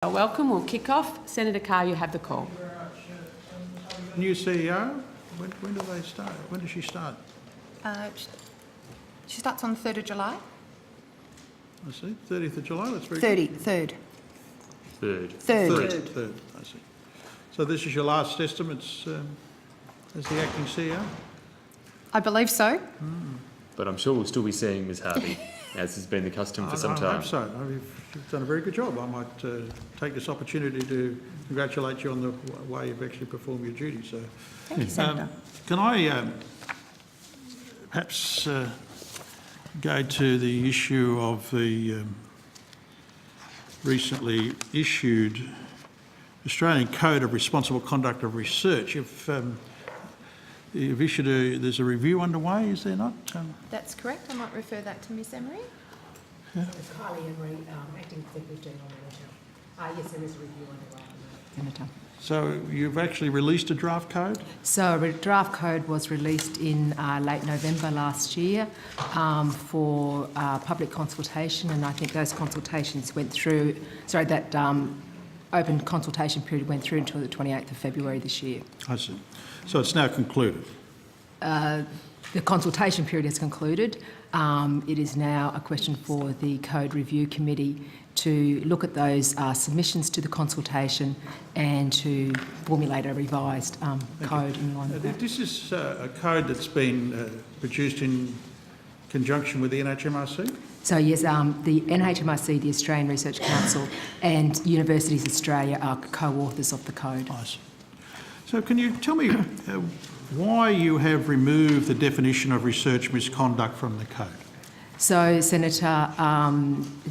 welcome. We'll kick off. Senator Carr, you have the call. New CEO, when do they start? When does she start? She starts on the 3rd of July. I see. 30th of July, that's very 3rd. Third, I see. So this is your last estimates as the acting CEO? I believe so. But I'm sure we'll still be seeing Ms Harvey, as has been the custom for some time. I hope so. No, you've done a very good job. I might take this opportunity to congratulate you on the way you've actually performed your duty. So, Thank you, Senator. can I perhaps go to the issue of the recently issued Australian Code of Responsible Conduct of Research? You've issued there's a review underway, is there not? That's correct. I might refer that to Ms Emery. It's Kylie Emery, Acting Executive General Manager. Yes, there is a review underway. Senator. So you've actually released a draft code? So a draft code was released in late November last year for public consultation, and I think those consultations went through, that open consultation period went through until the 28th of February this year. I see. So it's now concluded? The consultation period has concluded. It is now a question for the Code Review Committee to look at those submissions to the consultation and to formulate a revised code in line with that. This is a code that's been produced in conjunction with the NHMRC? So yes, the NHMRC, the Australian Research Council, and Universities Australia are co-authors of the code. I see. So can you tell me why you have removed the definition of research misconduct from the code? So, Senator,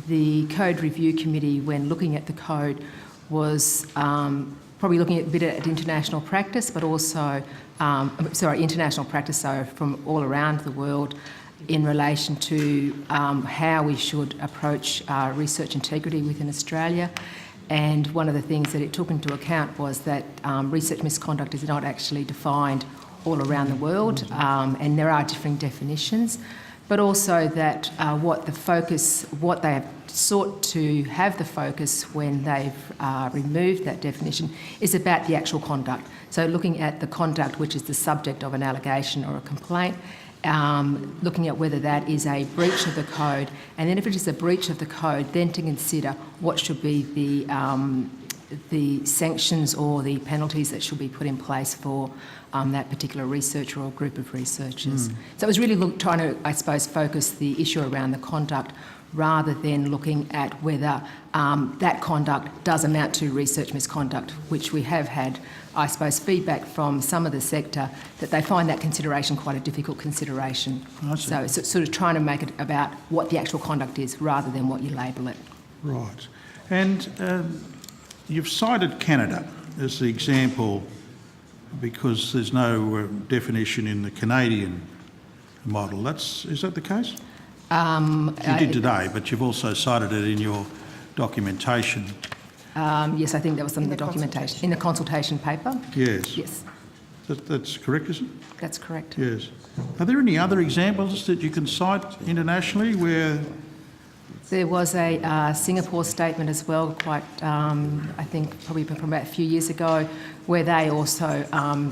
the Code Review Committee, when looking at the code, was probably looking a bit at international practice, but also, international practice, so from all around the world, in relation to how we should approach research integrity within Australia. And one of the things that it took into account was that research misconduct is not actually defined all around the world, and there are differing definitions, but also that what they have sought to have the focus when they've removed that definition is about the actual conduct. So looking at the conduct which is the subject of an allegation or a complaint, looking at whether that is a breach of the code, and then if it is a breach of the code, then to consider what should be the sanctions or the penalties that should be put in place for that particular researcher or group of researchers. So it was really trying to, I suppose, focus the issue around the conduct rather than looking at whether that conduct does amount to research misconduct, which we have had, I suppose, feedback from some of the sector that they find that consideration quite a difficult consideration. So it's sort of trying to make it about what the actual conduct is rather than what you label it. Right. And you've cited Canada as the example because there's no definition in the Canadian model. Is that the case? You did today, but you've also cited it in your documentation. Yes, I think that was some of the documentation. In the consultation paper? Yes. Yes. That's correct, isn't it? That's correct. Yes. Are there any other examples that you can cite internationally where... There was a Singapore statement as well, quite, I think, probably from about a few years ago, where they also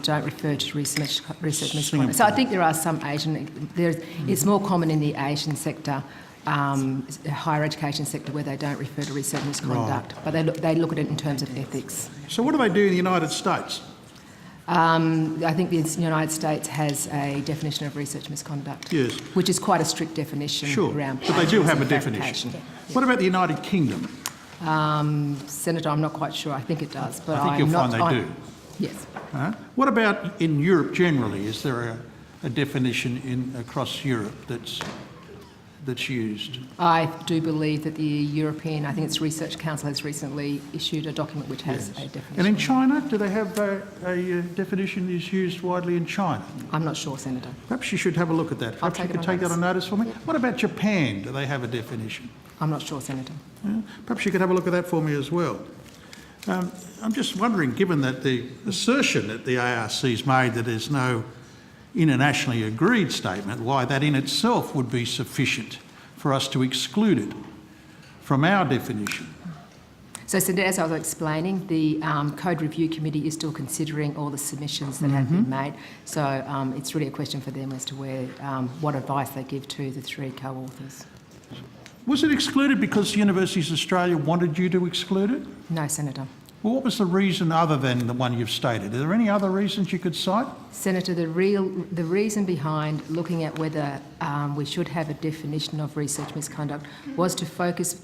don't refer to research misconduct. So I think there are some Asian... It's more common in the Asian sector, higher education sector, where they don't refer to research misconduct, but they look at it in terms of ethics. So what do they do in the United States? I think the United States has a definition of research misconduct, yes, which is quite a strict definition. Sure, around but they do have a definition. Yeah. What about the United Kingdom? Senator, I'm not quite sure. I think it does, but I think you'll find they do. Yes. What about in Europe generally? Is there a definition across Europe that's used? I do believe that the European, I think it's Research Council, has recently issued a document which has a definition. And in China, do they have a definition that is used widely in China? I'm not sure, Senator. Perhaps you should have a look at that. Perhaps you could take that on notice for me. Yeah. What about Japan? Do they have a definition? I'm not sure, Senator. Yeah. Perhaps you could have a look at that for me as well. I'm just wondering, given that the assertion that the ARC's made that there's no internationally agreed statement, why that in itself would be sufficient for us to exclude it from our definition. So, Senator, as I was explaining, the Code Review Committee is still considering all the submissions that have been made. So it's really a question for them as to what advice they give to the three co-authors. Was it excluded because Universities Australia wanted you to exclude it? No, Senator. Well, what was the reason other than the one you've stated? Are there any other reasons you could cite? Senator, the reason behind looking at whether we should have a definition of research misconduct was to focus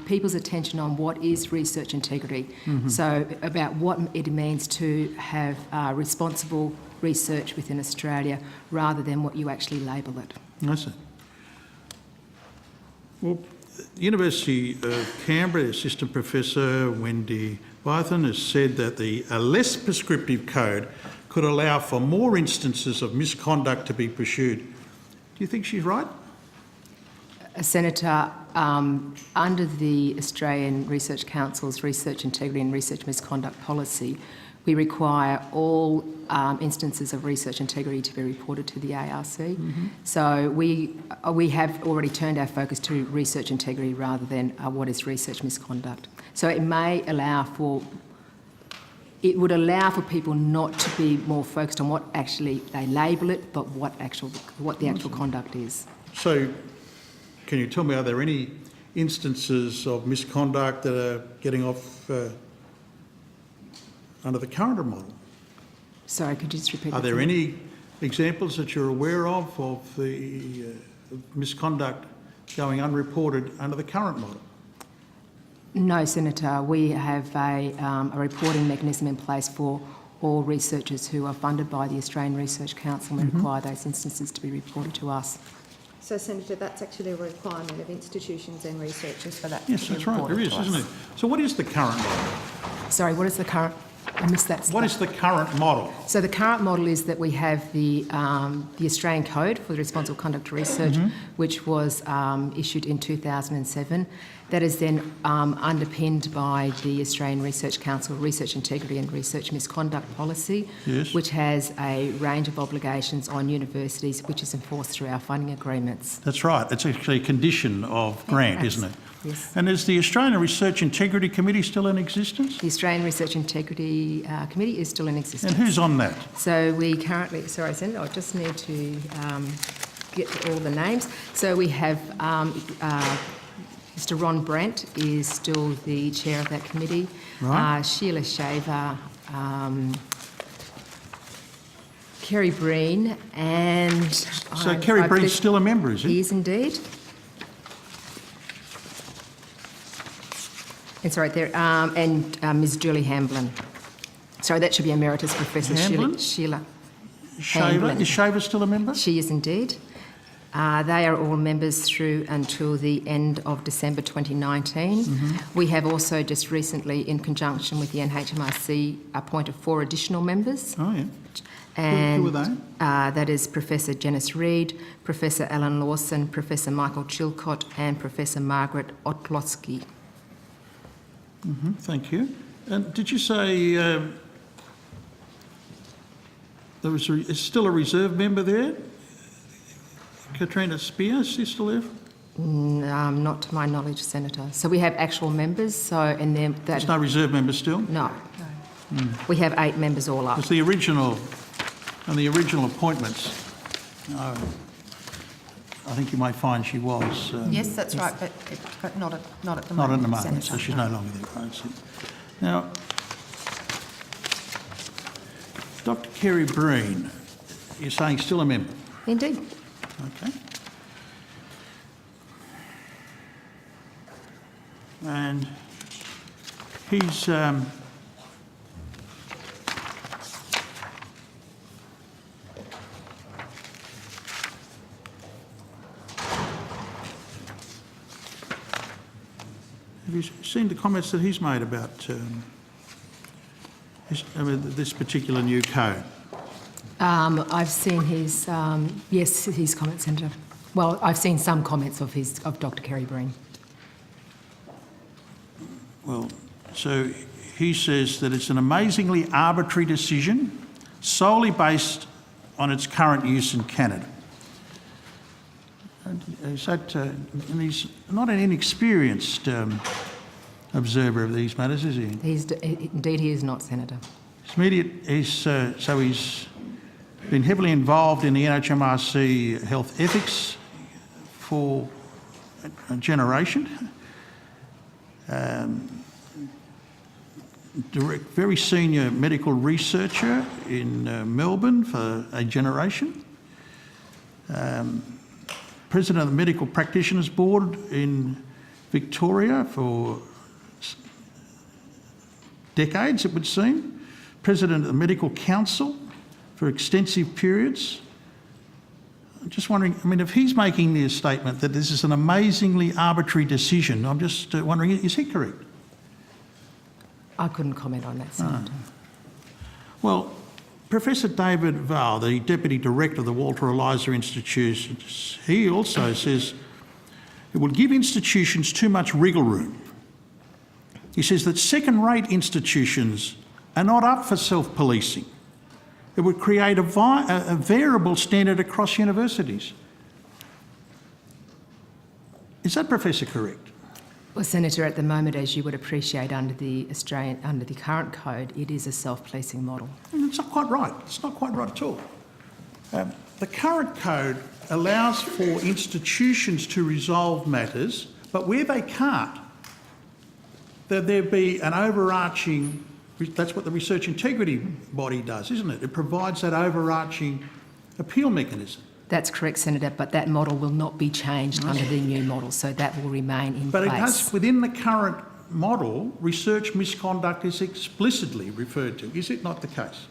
people's attention on what is research integrity. So about what it means to have responsible research within Australia rather than what you actually label it. I see. Well, University of Canberra Assistant Professor Wendy Bython has said that a less prescriptive code could allow for more instances of misconduct to be pursued. Do you think she's right? Senator, under the Australian Research Council's Research Integrity and Research Misconduct Policy, we require all instances of research integrity to be reported to the ARC. So we have already turned our focus to research integrity rather than what is research misconduct. So it would allow for people not to be more focused on what actually they label it, but what the actual conduct is. So can you tell me, are there any instances of misconduct that are getting off under the current model? Sorry, could you just repeat that? Are there any examples that you're aware of the misconduct going unreported under the current model? No, Senator. We have a reporting mechanism in place for all researchers who are funded by the Australian Research Council. We require those instances to be reported to us. So, Senator, that's actually a requirement of institutions and researchers for that Yes, to be that's right, there reported is, to us. isn't it? So what is the current model? Sorry, what is the current? I missed that. What is the current model? So the current model is that we have the Australian Code for the Responsible Conduct of Research, which was issued in 2007. That is then underpinned by the Australian Research Council Research Integrity and Research Misconduct Policy, Yes. which has a range of obligations on universities, which is enforced through our funding agreements. That's right, it's actually a condition of grant, isn't it? Yes. And is the Australian Research Integrity Committee still in existence? The Australian Research Integrity Committee is still in existence. And who's on that? So we currently, sorry, Senator, I just need to get all the names. So we have Mr. Ron Brandt is still the chair of that committee. Right. Sheila Shaver, Kerry Breen, and So Kerry Breen's still a member, is he he? is indeed. It's right there, and Ms. Julie Hamblin. Sorry, that should be Emeritus Professor Hamblin? Sheila. Shaver, Hamblin. is Shaver still a member? She is indeed. They are all members through until the end of December 2019. We have also just recently, in conjunction with the NHMRC, appointed 4 additional members. Oh, yeah. And Who are they? that is Professor Janice Reid, Professor Alan Lawson, Professor Michael Chilcott, and Professor Margaret Otlosky. Thank you. And did you say is still a reserve member there? Katrina Spears, is she still there? Not to my knowledge, Senator. So we have actual members, so and then that There's no reserve member still? no. We have 8 members all up. Because the original appointments, I think you might find she was. Yes, that's right, but not at the moment. Not at the moment, Senator. so she's no longer there. I see. Now, Dr. Kerry Breen, you're saying still a member? Indeed. Okay. And he's have you seen the comments that he's made about this particular new code? I've seen his his comments, Senator. Well, I've seen some comments of Dr. Kerry Breen. Well, so he says that it's an amazingly arbitrary decision solely based on its current use in Canada. Is that, and he's not an inexperienced observer of these matters, is he? Indeed, he is not, Senator. So he's been heavily involved in the NHMRC health ethics for a generation. Very senior medical researcher in Melbourne for a generation. President of the Medical Practitioners Board in Victoria for decades, it would seem. President of the Medical Council for extensive periods. I'm just wondering, I mean, if he's making the statement that this is an amazingly arbitrary decision, I'm just wondering, is he correct? I couldn't comment on that, Senator. Well, Professor David Val, the Deputy Director of the Walter Eliza Institute, he also says it will give institutions too much wriggle room. He says that second-rate institutions are not up for self-policing. It would create a variable standard across universities. Is that, Professor, correct? Well, Senator, at the moment, as you would appreciate under the current code, it is a self-policing model. It's not quite right. It's not quite right at all. The current code allows for institutions to resolve matters, but where they can't, that there be an overarching, that's what the research integrity body does, isn't it? It provides that overarching appeal mechanism. That's correct, Senator, but that model will not be changed under the new model, so that will remain in But place. it does, within the current model, research misconduct is explicitly referred to. Is it not the case?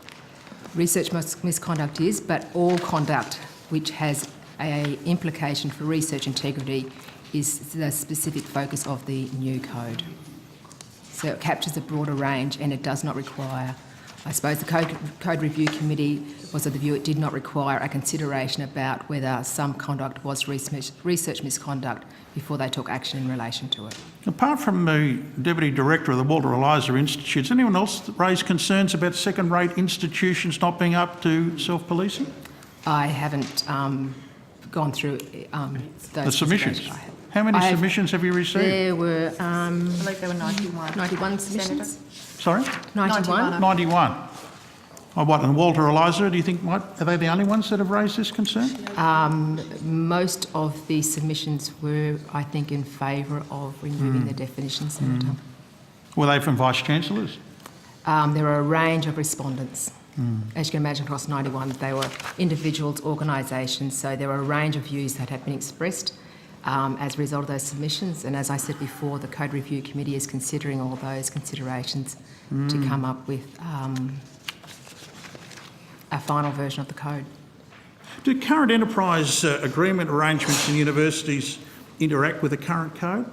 Research misconduct is, but all conduct which has an implication for research integrity is the specific focus of the new code. So it captures a broader range and it does not require, I suppose the Code Review Committee was of the view it did not require a consideration about whether some conduct was research misconduct before they took action in relation to it. Apart from the Deputy Director of the Walter Eliza Institute, has anyone else raised concerns about second-rate institutions not being up to self-policing? I haven't gone through those The submissions? considerations. How many submissions have you received? There were I believe there were 91. 91 submissions. Sorry? 91. 91. Oh, what, and Walter Eliza, do you think, are they the only ones that have raised this concern? Most of the submissions were, I think, in favour of removing the definition, Senator. Were they from Vice-Chancellors? There were a range of respondents. As you can imagine, across 91, they were individuals, organisations, so there were a range of views that had been expressed as a result of those submissions. And as I said before, the Code Review Committee is considering all those considerations to come up with a final version of the code. Do current enterprise agreement arrangements in universities interact with the current code?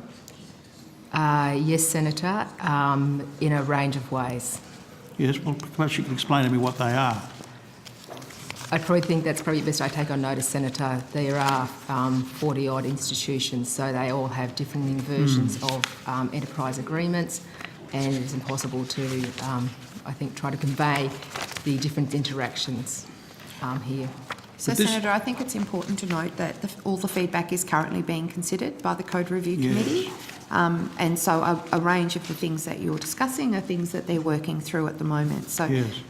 Yes, Senator, in a range of ways. Yes, well, perhaps you can explain to me what they are. I probably think that's probably best I take on notice, Senator. There are 40-odd institutions, so they all have different versions of enterprise agreements, and it's impossible to, I think, try to convey the different interactions here. So, Senator, I think it's important to note that all the feedback is currently being considered by the Code Review Committee. And so a range of the things that you're discussing are things that they're working through at the moment. So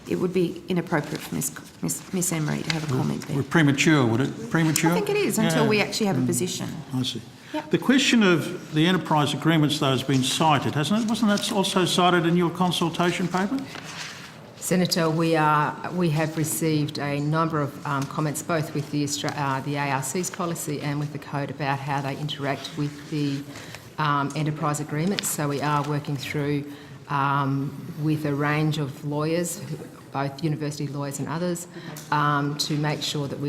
it would be inappropriate for Miss Emery to have a comment there. Premature, would it? Premature? I think it is until we actually have a position. I see. Yep. The question of the enterprise agreements, though, has been cited, hasn't it? Wasn't that also cited in your consultation paper? Senator, we have received a number of comments, both with the ARC's policy and with the code, about how they interact with the enterprise agreements. So we are working through with a range of lawyers, both university lawyers and others, to make sure that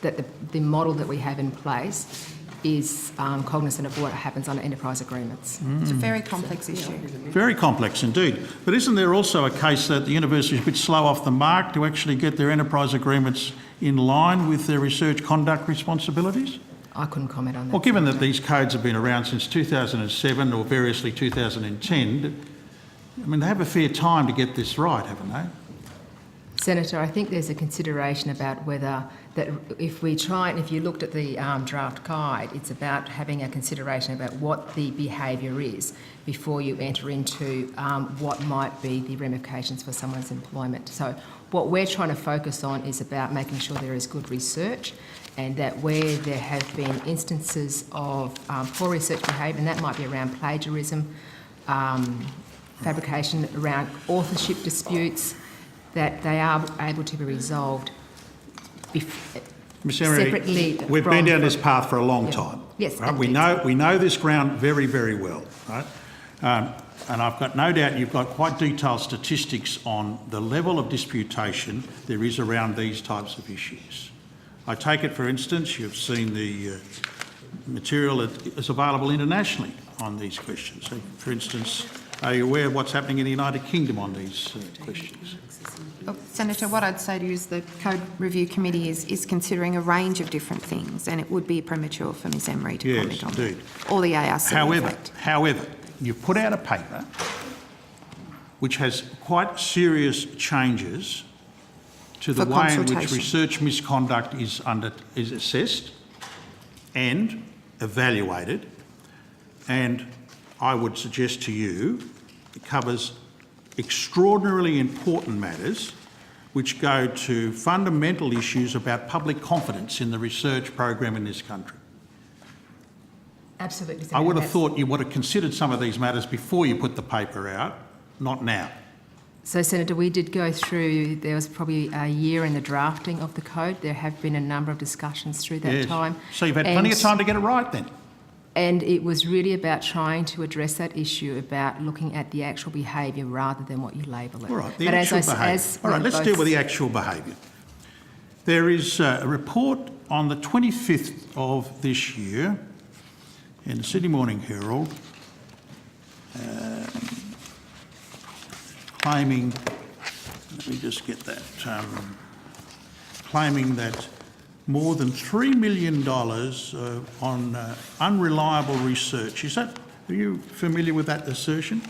that the model that we have in place is cognisant of what happens under enterprise agreements. It's a very complex issue. Very complex indeed. But isn't there also a case that the university is a bit slow off the mark to actually get their enterprise agreements in line with their research conduct responsibilities? I couldn't comment on that. Well, given that these codes have been around since 2007 or variously 2010, I mean, they have a fair time to get this right, haven't they? Senator, I think there's a consideration about whether that if you looked at the draft guide, it's about having a consideration about what the behaviour is before you enter into what might be the ramifications for someone's employment. So what we're trying to focus on is about making sure there is good research, and that where there have been instances of poor research behaviour, and that might be around plagiarism, fabrication, around authorship disputes, that they are able to be resolved Ms Emery, separately. we've been down this path for a long time. Yes, right? We know this ground very, very well, right? And I've got no doubt you've got quite detailed statistics on the level of disputation there is around these types of issues. I take it, for instance, you've seen the material that is available internationally on these questions. So, for instance, are you aware of what's happening in the United Kingdom on these questions? Oh, Senator, what I'd say to you is the Code Review Committee is considering a range of different things, and it would be premature for Ms Emery to comment on indeed. that. Or the ARC, in fact. However, you've put out a paper which has quite serious changes to the For way in which consultation. research misconduct is assessed and evaluated, and I would suggest to you it covers extraordinarily important matters which go to fundamental issues about public confidence in the research program in this country. Absolutely. I would have thought you would have considered some of these matters before you put the paper out, not now. So, Senator, we did go through, there was probably a year in the drafting of the code. There have been a number of discussions through that Yes. time. So you've had plenty of time to get it right then. And it was really about trying to address that issue about looking at the actual behaviour rather than what you label it. All right, the But actual as I s- behaviour. as All right, we let's both deal with the actual behaviour. There is a report on the 25th of this year in the Sydney Morning Herald claiming, let me just get that, claiming that more than $3 million on unreliable research. Are you familiar with that assertion?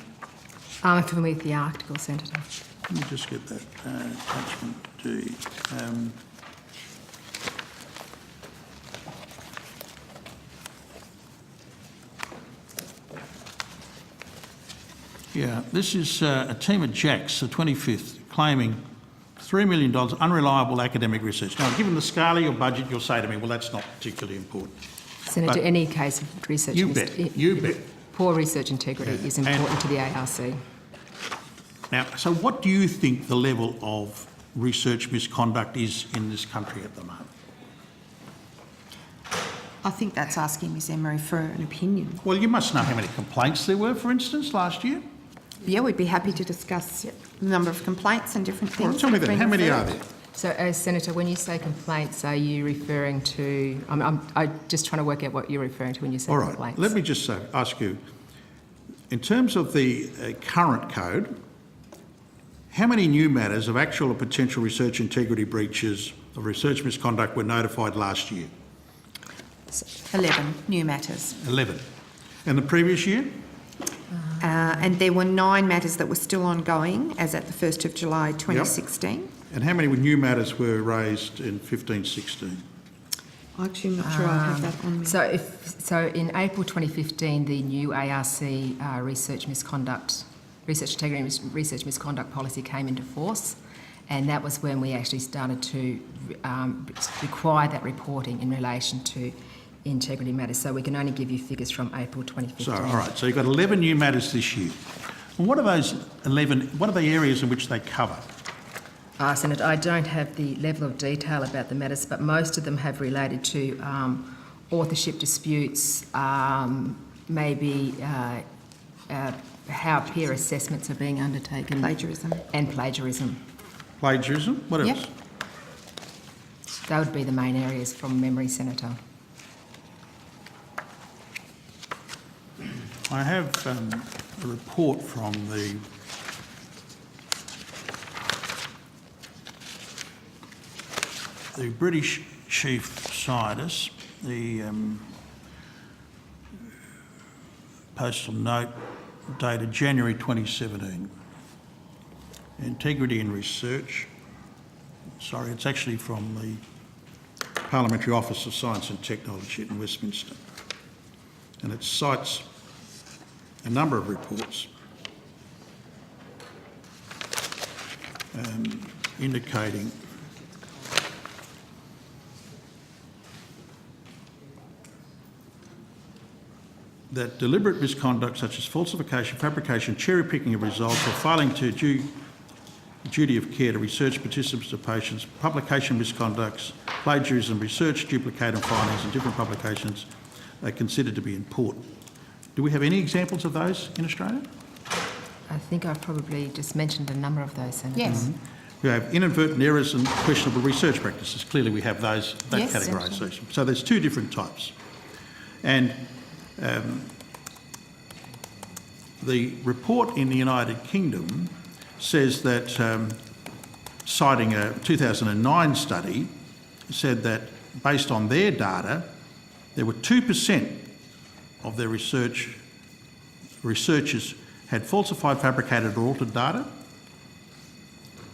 I'm familiar with the article, Senator. Let me just get that attachment D. Yeah, this is a team at Jacks, the 25th, claiming $3 million unreliable academic research. Now, given the scale of your budget, you'll say to me, well, that's not particularly important. Senator, But any case of research... you bet. Poor research integrity is important to the ARC. Now, so what do you think the level of research misconduct is in this country at the moment? I think that's asking Ms Emery for an opinion. Well, you must know how many complaints there were, for instance, last year. Yeah, we'd be happy to discuss the number of complaints and different things. Well, tell me that then, have how been many are referred. there? So, Senator, when you say complaints, are you referring to... I'm just trying to work out what you're referring to when you say All right, complaints. let me just ask you, in terms of the current code, how many new matters of actual or potential research integrity breaches of research misconduct were notified last year? 11 new matters. 11. And the previous year? And there were 9 matters that were still ongoing as at the 1st of July 2016. And how many new matters were raised in 15-16? Actually, I'm not sure I have that on me. So in April 2015, the new ARC research integrity and research misconduct policy came into force, and that was when we actually started to require that reporting in relation to integrity matters. So we can only give you figures from April 2015. So, all right, so you've got 11 new matters this year. And what are those 11, what are the areas in which they cover? Senator, I don't have the level of detail about the matters, but most of them have related to authorship disputes, maybe how peer assessments are being undertaken. Plagiarism. And plagiarism. Plagiarism? What else? Yep. That would be the main areas from memory, Senator. I have a report from the British chief scientist, the postal note dated January 2017. Integrity in research. Sorry, it's actually from the Parliamentary Office of Science and Technology in Westminster. And it cites a number of reports indicating that deliberate misconduct such as falsification, fabrication, cherry-picking of results or failing to duty of care to research participants or patients, publication misconducts, plagiarism, research duplicating findings in different publications are considered to be important. Do we have any examples of those in Australia? I think I've probably just mentioned a number of those, Senator. Yes. We have inadvertent errors and questionable research practices. Clearly we have those, that Yes, categorisation. So there's two different types. And the report in the United Kingdom says that, citing a 2009 study, said that based on their data, there were 2% of their researchers had falsified, fabricated or altered data.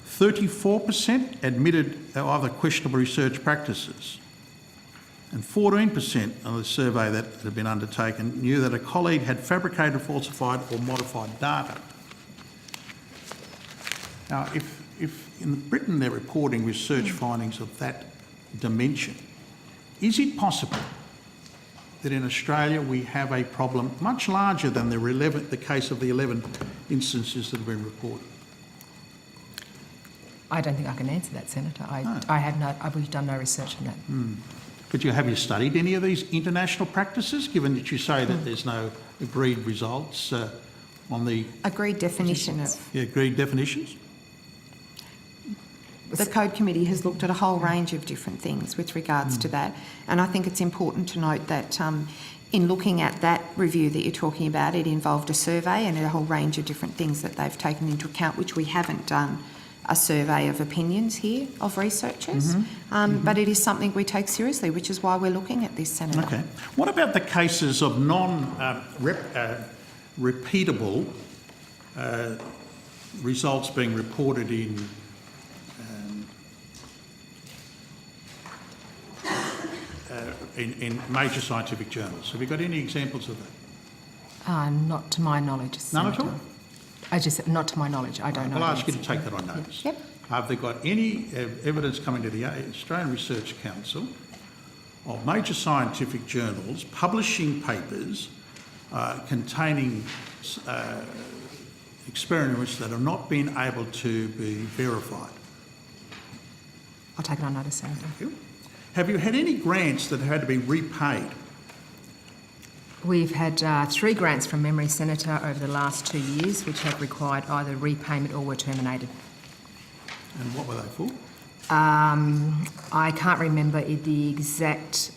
34% admitted other questionable research practices. And 14% of the survey that had been undertaken knew that a colleague had fabricated, falsified or modified data. Now, if in Britain they're reporting research findings of that dimension, is it possible that in Australia we have a problem much larger than the case of the 11 instances that have been reported? I don't think I can answer that, Senator. We've done no research on that. But have you studied any of these international practices, given that you say that there's no agreed results on the... Agreed definition of... Yeah, agreed definitions? The Code Committee has looked at a whole range of different things with regards to that, and I think it's important to note that in looking at that review that you're talking about, it involved a survey and a whole range of different things that they've taken into account, which we haven't done a survey of opinions here of researchers, but it is something we take seriously, which is why we're looking at this, Senator. Okay. What about the cases of non-repeatable results being reported in major scientific journals? Have you got any examples of that? Not to my knowledge, None Senator. at all? Not to my knowledge. I don't know. I'll ask you the to answer. take that on notice. Yep. Have they got any evidence coming to the Australian Research Council of major scientific journals publishing papers containing experiments that have not been able to be verified? I'll take it on notice, Senator. Thank you. Have you had any grants that had to be repaid? We've had 3 grants from memory, Senator, over the last 2 years, which have required either repayment or were terminated. And what were they for? I can't remember the exact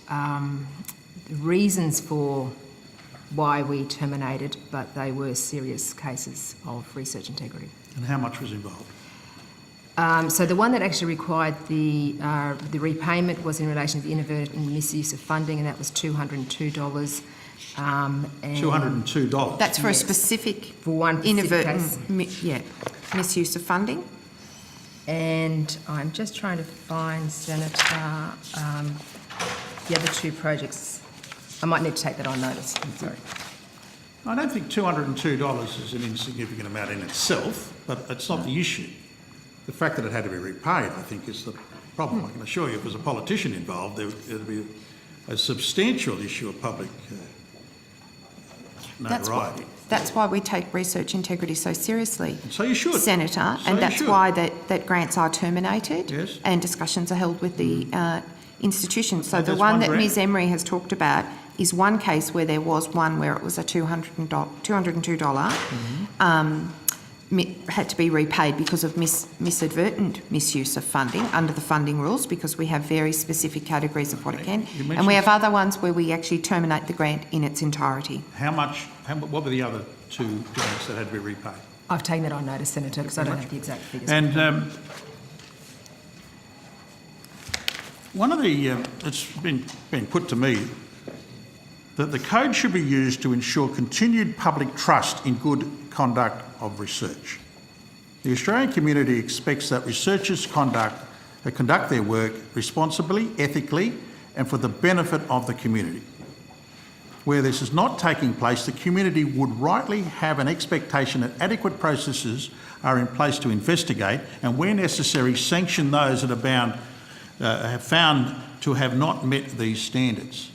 reasons for why we terminated, but they were serious cases of research integrity. And how much was involved? So the one that actually required the repayment was in relation to the inadvertent misuse of funding, and that was $202. And $202? That's for a specific for one specific inadvertent case. misuse of funding. And I'm just trying to find, Senator, the other 2 projects. I might need to take that on notice. I'm sorry. I don't think $202 is an insignificant amount in itself, but it's not the issue. The fact that it had to be repaid, I think, is the problem. I can assure you, if there was a politician involved, there would be a substantial issue of public notoriety. That's why we take research integrity so seriously, So you should. Senator, So and you that's should. why that grants are terminated Yes. and discussions are held with the institutions. So the there's one one that grant? Ms Emery has talked about is one case where there was one where it was a $202 had to be repaid because of misadvertent misuse of funding under the funding rules, because we have very specific categories of what it can. You And we have mentioned- other ones where we actually terminate the grant in its entirety. What were the other 2 grants that had to be repaid? I've taken that on notice, Senator, because I don't have the exact figures. And one of the, it's been put to me that the code should be used to ensure continued public trust in good conduct of research. The Australian community expects that researchers' conduct conduct their work responsibly, ethically, and for the benefit of the community. Where this is not taking place, the community would rightly have an expectation that adequate processes are in place to investigate and, where necessary, sanction those that have found to have not met these standards.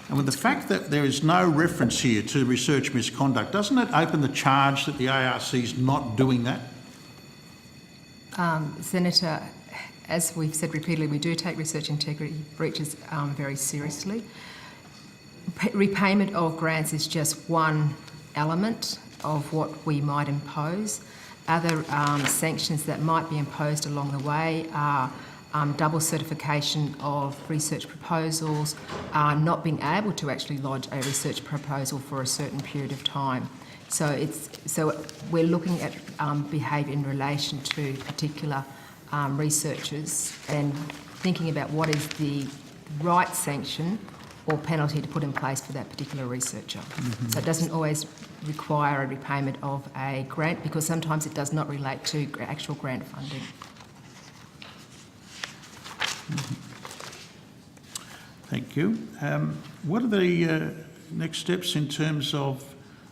And with the fact that there is no reference here to research misconduct, doesn't it open the charge that the ARC is not doing that? Senator, as we've said repeatedly, we do take research integrity breaches very seriously. Repayment of grants is just one element of what we might impose. Other sanctions that might be imposed along the way are double certification of research proposals, not being able to actually lodge a research proposal for a certain period of time. So we're looking at behaviour in relation to particular researchers and thinking about what is the right sanction or penalty to put in place for that particular researcher. So it doesn't always require a repayment of a grant, because sometimes it does not relate to actual grant funding. Thank you. What are the next steps in terms of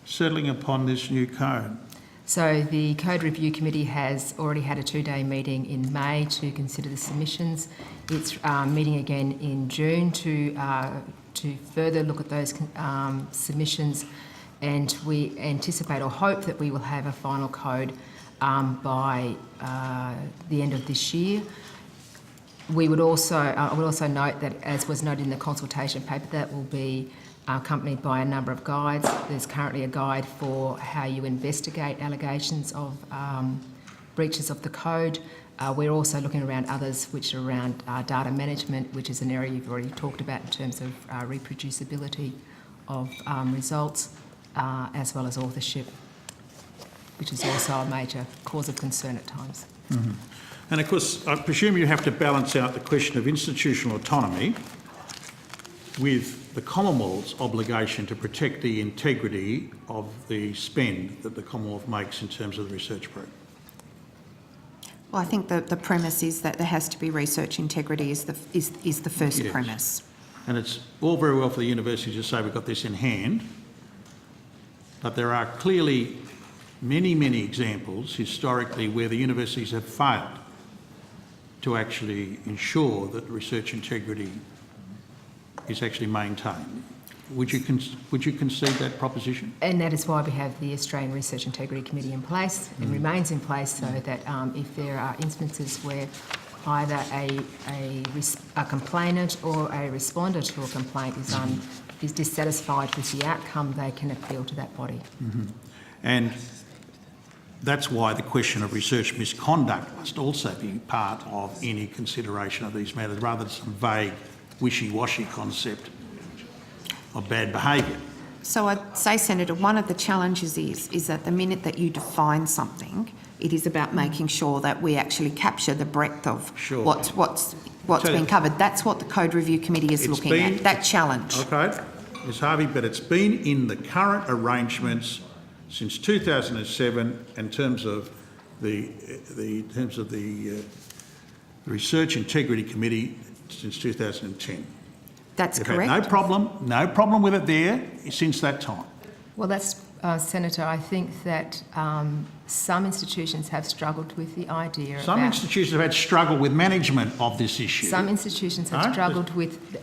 settling upon this new code? So the Code Review Committee has already had a 2-day meeting in May to consider the submissions. It's meeting again in June to further look at those submissions, and we anticipate or hope that we will have a final code by the end of this year. We would also, I would also note that, as was noted in the consultation paper, that will be accompanied by a number of guides. There's currently a guide for how you investigate allegations of breaches of the code. We're also looking around others which are around data management, which is an area you've already talked about in terms of reproducibility of results, as well as authorship, which is also a major cause of concern at times. Mm-hmm. And of course, I presume you have to balance out the question of institutional autonomy with the Commonwealth's obligation to protect the integrity of the spend that the Commonwealth makes in terms of the research program. Well, I think the premise is that there has to be research integrity is the first Yes. premise. And it's all very well for the university to say we've got this in hand, but there are clearly many, many examples historically where the universities have failed to actually ensure that research integrity is actually maintained. Would you concede that proposition? And that is why we have the Australian Research Integrity Committee in place and remains in place, so that if there are instances where either a complainant or a respondent to a complaint is dissatisfied with the outcome, they can appeal to that body. Mm-hmm. And that's why the question of research misconduct must also be part of any consideration of these matters, rather than some vague, wishy-washy concept of bad behaviour. So I'd say, Senator, one of the challenges is that the minute that you define something, it is about making sure that we actually capture the breadth of Sure. what's been covered. That's what the Code Review Committee is looking at, that challenge. Okay, Ms Harvey, but it's been in the current arrangements since 2007 in terms of the Research Integrity Committee since 2010. That's They've correct. had no problem with it there since that time. Well, that's, Senator, I think that some institutions have struggled with the idea Some about... institutions have had struggle with management of this issue. Some institutions have Huh? struggled with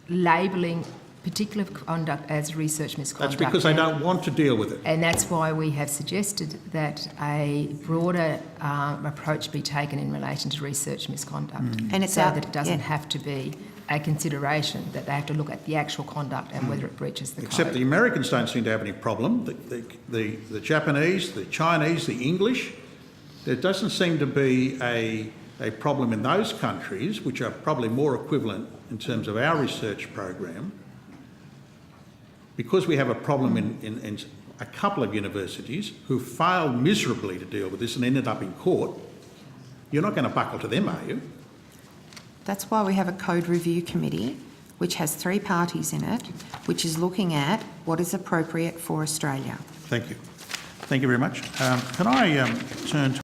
labelling particular conduct as research misconduct. That's because they don't want to deal with it. And that's why we have suggested that a broader approach be taken in relation to research misconduct, And it's so out- that it doesn't yeah. have to be a consideration, that they have to look at the actual conduct and whether it breaches the Except code. the Americans don't seem to have any problem. The Japanese, the Chinese, the English, there doesn't seem to be a problem in those countries, which are probably more equivalent in terms of our research program. Because we have a problem in a couple of universities who failed miserably to deal with this and ended up in court, you're not going to buckle to them, are you? That's why we have a Code Review Committee, which has 3 parties in it, which is looking at what is appropriate for Australia. Thank you. Thank you very much. Can I turn to